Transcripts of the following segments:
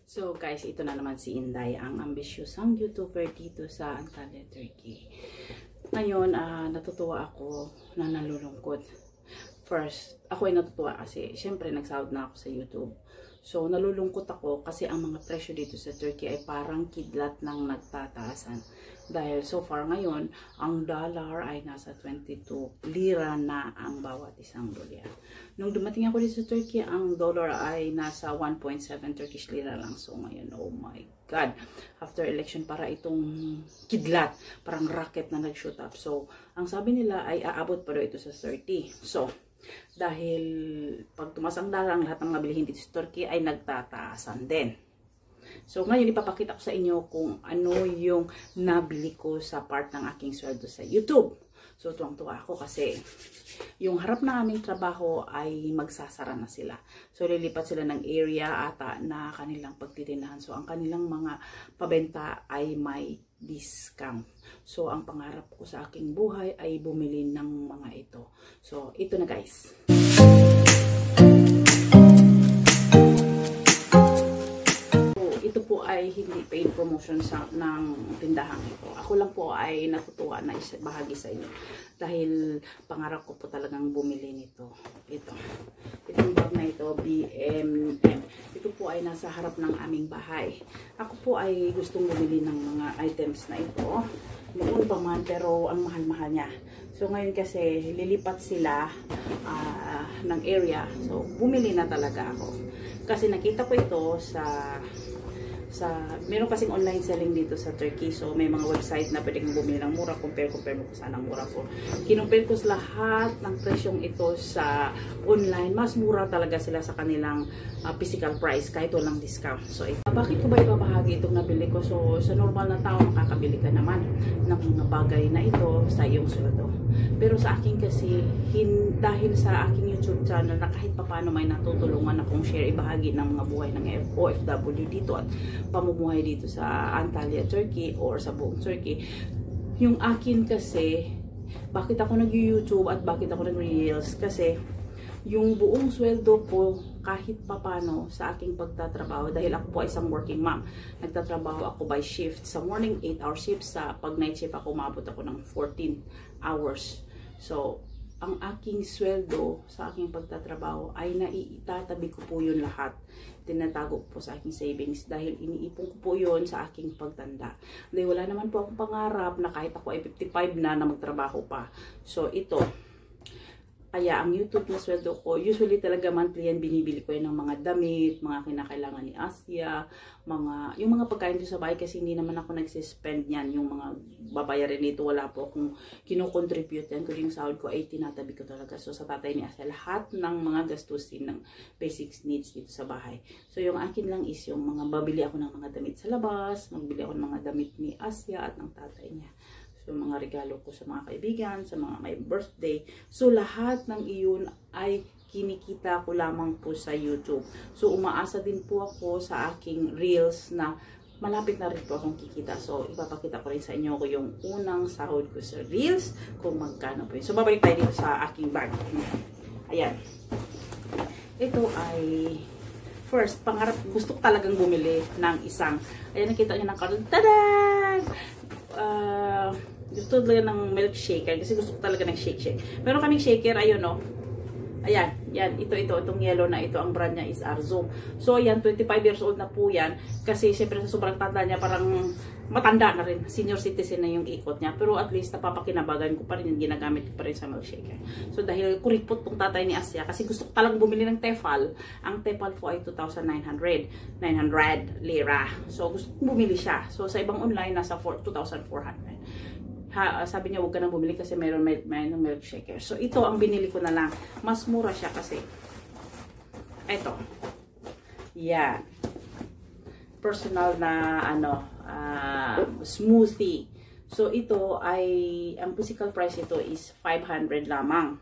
So guys, ito na naman si Inday, ang ambisyosang YouTuber dito sa Antalya, Turkey. Ngayon, natutuwa ako na nalulungkot. First, ako ay natutuwa kasi syempre nagsahod na ako sa YouTube. So nalulungkot ako kasi ang mga presyo dito sa Turkey ay parang kidlat ng nagtataasan. Dahil so far ngayon, ang dollar ay nasa 22 lira na ang bawat isang dolyar. Nung dumating ako dito sa Turkey, ang dollar ay nasa 1.7 Turkish lira lang. So ngayon, oh my God. After election, para itong kidlat, parang rocket na nag-shoot up. So, ang sabi nila ay aabot pa daw ito sa 30. So, dahil pag tumas ang dollar, lahat ng nabilihin dito sa Turkey ay nagtataasan din. So, ngayon ipapakita ko sa inyo kung ano yung nabili ko sa part ng aking sweldo sa YouTube. So, tuwang-tuwa ako kasi yung harap na aming trabaho ay magsasara na sila. So, lilipat sila ng area ata na kanilang pagtitindahan. So, ang kanilang mga pabenta ay may discount. So, ang pangarap ko sa aking buhay ay bumili ng mga ito. So, ito na guys. Ito po ay hindi paid promotion ng tindahan ito. Ako lang po ay natutuwa na bahagi sa inyo. Dahil pangarap ko po talagang bumili nito. Itong bag na ito, BMM. Ito po ay nasa harap ng aming bahay. Ako po ay gustong bumili ng mga items na ito. Noon pa man, pero ang mahal-mahal niya. So ngayon kasi lilipat sila ng area. So bumili na talaga ako. Kasi nakita ko ito meron kasing online selling dito sa Turkey. So, may mga website na pwedeng bumili ng mura. Compare mo kung saan ang mura ko. Kinumpare ko sa lahat ng presyong ito sa online. Mas mura talaga sila sa kanilang physical price kahit walang discount. So, bakit ko ba ibabahagi itong nabili ko? So, sa normal na tao, makakabili ka naman ng mga bagay na ito sa iyong sweldo. Pero sa akin kasi, dahil sa aking YouTube channel na kahit papano may natutulungan akong share, ibahagi ng mga buhay ng OFW dito at pamumuhay dito sa Antalya, Turkey or sa buong Turkey. Yung akin kasi, bakit ako nag-YouTube at bakit ako nag-reels? Kasi yung buong sweldo ko kahit papano sa aking pagtatrabaho, dahil ako po ay isang working mom. Nagtatrabaho ako by shift. Sa morning 8-hour shift, sa pag night shift ako umabot ako ng 14 hours. So, ang aking sweldo sa aking pagtatrabaho ay naiitatabi ko po yun lahat. Tinatago po sa aking savings dahil iniipon ko po yun sa aking pagtanda. Dahil wala naman po akong pangarap na kahit ako ay 55 na magtrabaho pa. So ito, kaya ang YouTube na sweldo ko, usually talaga monthly yan, binibili ko yan ng mga damit, mga kinakailangan ni Asya, yung mga pagkain dito sa bahay kasi hindi naman ako nagsispend yan. Yung mga babayarin dito, wala po akong kinocontribute yan. Kung yung sahod ko ay tinatabi ko talaga. So sa tatay ni Asya, lahat ng mga gastusin ng basic needs dito sa bahay. So yung akin lang is yung mga babili ako ng mga damit sa labas, magbili ako ng mga damit ni Asya at ng tatay niya. So, mga regalo ko sa mga kaibigan, sa mga may birthday. So, lahat ng iyon ay kinikita ko lamang po sa YouTube. So, umaasa din po ako sa aking reels na malapit na rin po akong kikita. So, ipapakita ko rin sa inyo ko yung unang sahod ko sa reels kung magkano po yun. So, babalik tayo dito sa aking bag. Ayan. Ito ay first, pangarap, gusto ko talagang bumili ng isang. Ayan, nakita nyo ng card. Tada! Gusto talaga ng milk shaker kasi gusto ko talaga ng shake. Meron kaming shaker, ayun no. Ayan, yan, itong yellow na ito, ang brand niya is Arzum. So ayan, 25 years old na po yan kasi syempre sa sobrang tanda niya parang matanda na rin, senior citizen na yung ikot niya. Pero at least napapakinabagan ko pa rin yung ginagamit ko pa rin sa milk shaker. So dahil kuripot tong tatay ni Asya kasi gusto ko talagang bumili ng tefal. Ang tefal po ay 2,900 lira. So gusto ko bumili siya. So sa ibang online nasa 2,400. Sabi niya huwag ka nang bumili kasi mayroon milk shaker. So ito ang binili ko na lang. Mas mura siya kasi. Ito. Yan. Personal na smoothie. So ito ay ang physical price ito is $500 lamang.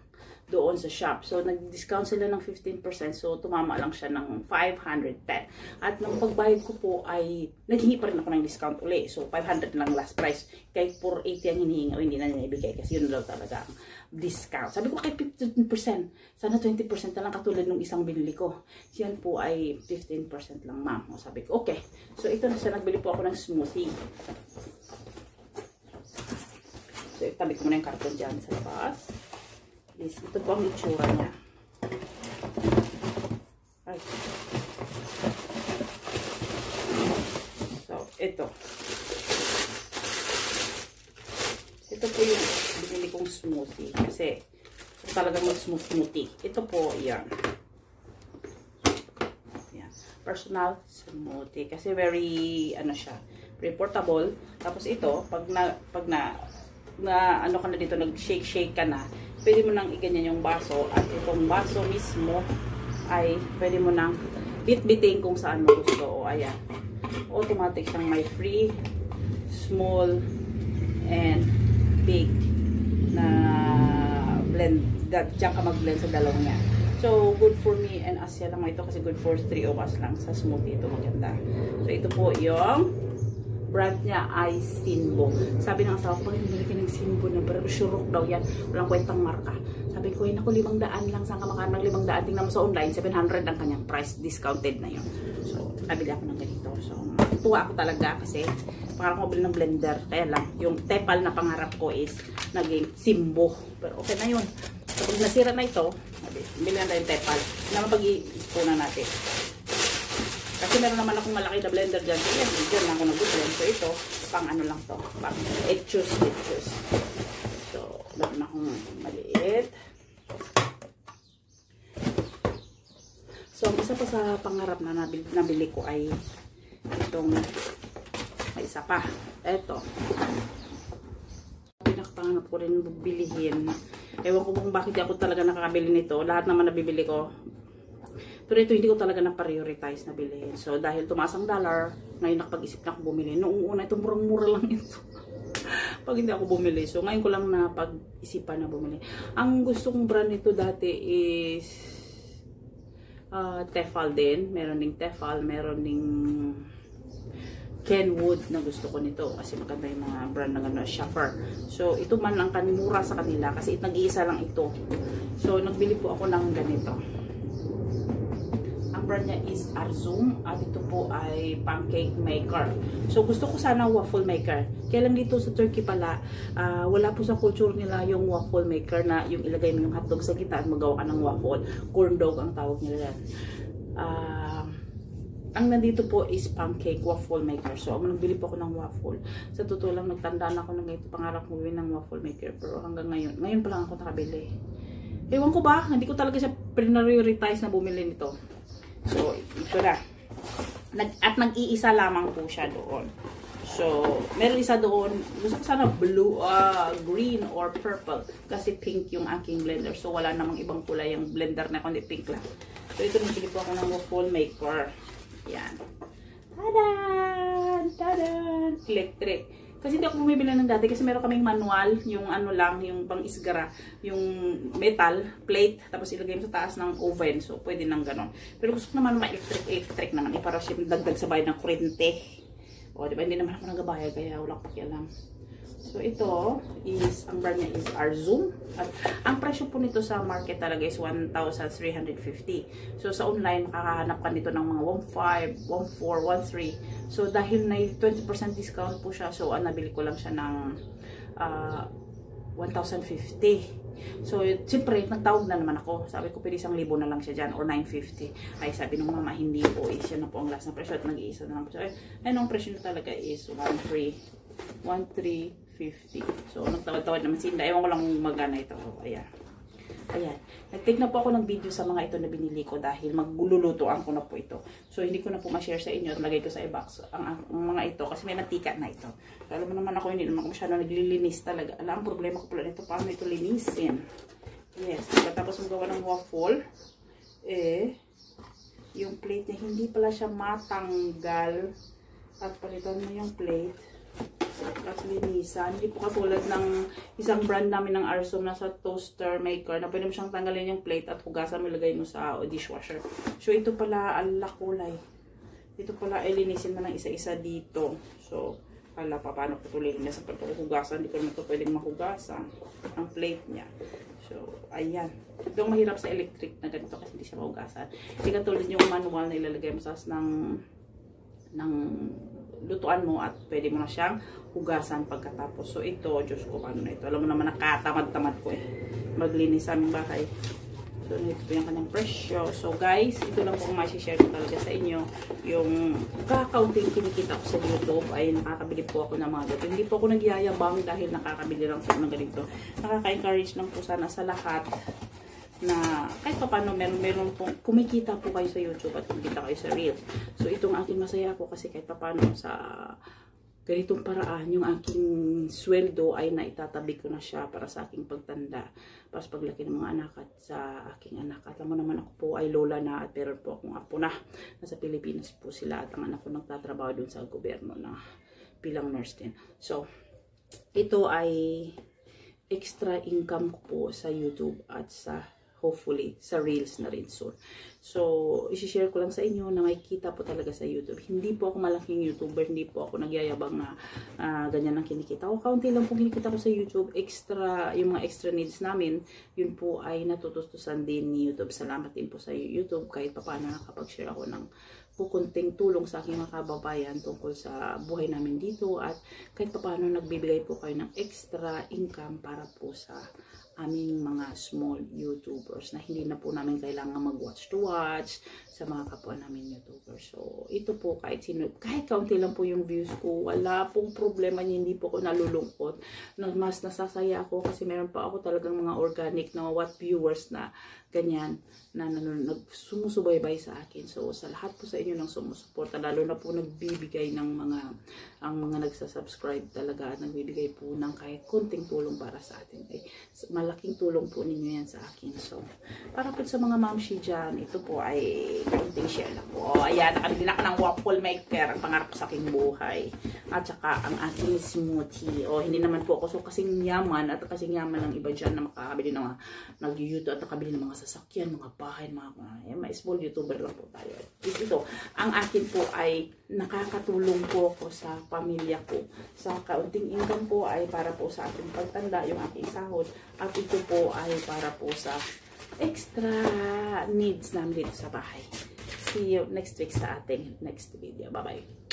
doon sa shop. So, nag-discount sila ng 15%. So, tumama lang siya ng 510. At nung pagbayad ko po ay, naghingi pa rin ako ng discount uli. So, 500 lang last price. Kahit 480 ang hinihingi o hindi na niya ibigay. Kasi yun daw talaga ang discount. Sabi ko, kahit 15%. Sana 20% na lang katulad nung isang binili ko. Yan po ay 15% lang, ma'am. O, sabi ko, okay. So, ito na siya. Nagbili po ako ng smoothie. So, itabi ko muna yung karton dyan sa labas. Yes, ito po ang itsura niya. Ay. So, ito. Ito po yung binili kong smoothie. Kasi, so, talagang mag-smoothie. Ito po, yan. Yan. Personal smoothie. Kasi very, ano siya, very portable. Tapos ito, pag na ano ka na dito, nag-shake ka na, pwede mo nang iganyan yung baso, at itong baso mismo ay pwede mo nang bit-biting kung saan mo gusto. O ayan, automatic siyang may free, small, and big na blend. Diyan ka mag-blend sa dalawang yan. So, good for me and Asya lang ito kasi good for 3 of us lang sa smoothie. Ito maganda. So, ito po yung brand niya ay Sinbo. Sabi ng asawa ko, bakit bumili ka ng Sinbo na brand? Shurok daw yan. Walang kwentang marka. Sabi ko, naku, 500 lang. Saan ka makahan ng 500? Tingnan mo sa online, 700 ang kanyang price. Discounted na yun. So, nabili ako ng ganito. So, tuwa ako talaga kasi parang ako bili ng blender. Kaya lang, yung tepal na pangarap ko is naging Sinbo. Pero okay na yun. Kapag nasira na ito, bili na yung tepal. Hindi naman pag-iipunan natin. Kasi meron naman akong malaki na blender dyan. So, yan, dyan lang ako nag-blend. So, ito, pang ano lang to. Pang etchus. So, meron akong maliit. So, isa pa sa pangarap na nabili ko ay itong, may isa pa. Ito. Pinakapangarap ko rin bilihin. Ewan ko kung bakit ako talaga nakakabili nito. Lahat naman nabibili ko. Pero ito hindi ko talaga na-prioritize na bilhin. So, dahil tumaas ang dollar, ngayon nakapag-isip na ako bumili. Noong una, ito murang-mura lang ito. Pag hindi ako bumili. So, ngayon ko lang napag-isipan na bumili. Ang gusto kong brand nito dati is Tefal din. Meron ding Tefal. Meron ding Kenwood na gusto ko nito. Kasi maganda yung mga brand na gano'n, Shopper. So, ito man ang mura sa kanila. Kasi nag-iisa lang ito. So, nagbili po ako ng ganito. Brand niya is Arzum at ito po ay pancake maker. So gusto ko sana waffle maker. Kaya lang dito sa Turkey pala, wala po sa culture nila yung waffle maker na yung ilagay mo yung hotdog sa gitna at magawa ka ng waffle. Corn dog ang tawag nila yan. Ang nandito po is pancake waffle maker. So nagbili po ako ng waffle. Sa totoo lang nagtandaan ako ng ganito, pangarap ko ng waffle maker. Pero hanggang ngayon pa lang ako nakabili. Ewan ko ba, hindi ko talaga siya prioritize na bumili nito. So, ito na. At nag-iisa lamang po siya doon. So, meron isa doon. Gusto ko sana blue, green or purple. Kasi pink yung aking blender. So, wala namang ibang kulay yung blender na kundi pink lang. So, ito nabili po ako ng waffle maker. Yan. Tadan! Tadan! Electric. Kasi hindi ako bumibili ng dati kasi meron kaming manual, yung ano lang, yung pang-isgara, yung metal plate, tapos ilagay mo sa taas ng oven. So, pwede nang ganon. Pero gusto ko naman ma-electric naman. Para siya dagdag sa bayad ng kuryente. O, diba? Hindi naman ako nagbayad, kaya wala ko pakialam. So, ito is, ang brand niya is Arzum. At ang presyo po nito sa market talaga is 1,350. So, sa online, makakahanap ka nito ng mga 1,500, 1,400, 1,300. So, dahil na 20% discount po siya, so, nabili ko lang siya ng 1,050. So, siyempre, nagtawag na naman ako. Sabi ko, pwede 1,000 na lang siya dyan, or 950. Ay, sabi nung mama, hindi po, siya na po ang last na presyo at nag-iisa na lang po. Ayun, ang presyo na talaga is 1,350. So, nagtawad-tawad naman si Inda. Ewan ko lang magana ito. Ayan. Ayan. Nag-take na po ako ng video sa mga ito na binili ko dahil maglulutuan ko na po ito. So, hindi ko na po ma-share sa inyo at lagay ko sa i-box ang mga ito kasi may mantika na ito. So, alam mo naman ako, hindi naman ako masyado naglilinis talaga. Alam, ang problema ko pala nito, paano ito linisin? Yes. Tapos magawa ng waffle, yung plate niya, hindi pala siya matanggal. At palitan mo yung plate. at linisan. Hindi po katulad ng isang brand namin ng Arsom na sa toaster maker na pwede mo siyang tanggalin yung plate at hugasan mo, ilagay mo sa dishwasher. So ito pala ala kulay. Ito pala ay linisin mo ng isa-isa dito. So ala pa paano putulin niya sa paghugasan. Hindi ko naman ito pwedeng mahugasan ang plate niya. So ayan. Ito mahirap sa electric na ganito kasi hindi siya mahugasan. Hindi katulad yung manual na ilalagay mo sa ng lutuan mo at pwede mo na siyang hugasan pagkatapos. So ito, Diyos ko, paano na ito? Alam mo naman, nakatamad-tamad ko maglinis sa aming bahay. So ito yung kanyang presyo. So guys, ito lang po ang share ko talaga sa inyo. Yung kakaunting kinikita ko sa YouTube ay nakakabili po ako ng mga ganito. Hindi po ako nagyayabang dahil nakakabili lang po ng ganito. Nakaka-encourage lang po sana sa lahat na kahit pa paano meron po, kumikita po kayo sa YouTube at kumikita kayo sa Reels. So itong aking masaya po kasi kahit pa paano sa ganitong paraan, yung aking sweldo ay naitatabi ko na siya para sa aking pagtanda, para sa paglaki ng mga anak at sa aking anak. At alam mo naman, ako po ay lola na at meron po akong apo na nasa Pilipinas po sila at ang anak ko nagtatrabaho dun sa gobyerno na bilang nurse din. So ito ay extra income ko po sa YouTube at sa hopefully sa Reels na rin soon. So, isi-share ko lang sa inyo na may kita po talaga sa YouTube. Hindi po ako malaking YouTuber, hindi po ako nagyayabang na ganyan ang kinikita ko. Kaunti lang po kinikita ko sa YouTube. Extra, yung mga extra needs namin, yun po ay natutustusan din ni YouTube. Salamat din po sa YouTube kahit pa paano nakapag-share ako ng kukunting tulong sa aking mga kababayan tungkol sa buhay namin dito at kahit pa paano nagbibigay po kayo ng extra income para po sa aming mga small YouTubers na hindi na po namin kailangan mag-watch to watch sa mga kapwa namin YouTubers. So, ito po kahit kaunti lang po yung views ko, wala pong problema niya, hindi po ako nalulungkot. Mas nasasaya ako kasi meron pa ako talagang mga organic na viewers na ganyan na sumusubaybay sa akin. So, sa lahat po sa inyo ng sumusuporta, lalo na po nagbibigay ng ang mga nagsasubscribe talaga at nagbibigay po ng kahit konting tulong para sa atin. Malaking tulong po ninyo yan sa akin. So, para po sa mga mamshi dyan, ito po ay kaunting share lang po. Ayan, nakabili na ako ng waffle maker, ang pangarap sa aking buhay. At saka ang aking smoothie. Hindi naman po ako so kasing yaman at kasing yaman ng iba dyan na makakabili ng nag-YouTube at nakabili ng mga sasakyan, mga bahay, mga small YouTuber lang po tayo. Ito, ang akin po ay nakakatulong po ako sa pamilya ko. Sa kaunting income po ay para po sa ating pagtanda, yung aking sahod. At ito po ay para po sa extra needs namin dito sa bahay. See you next week sa ating next video. Bye-bye.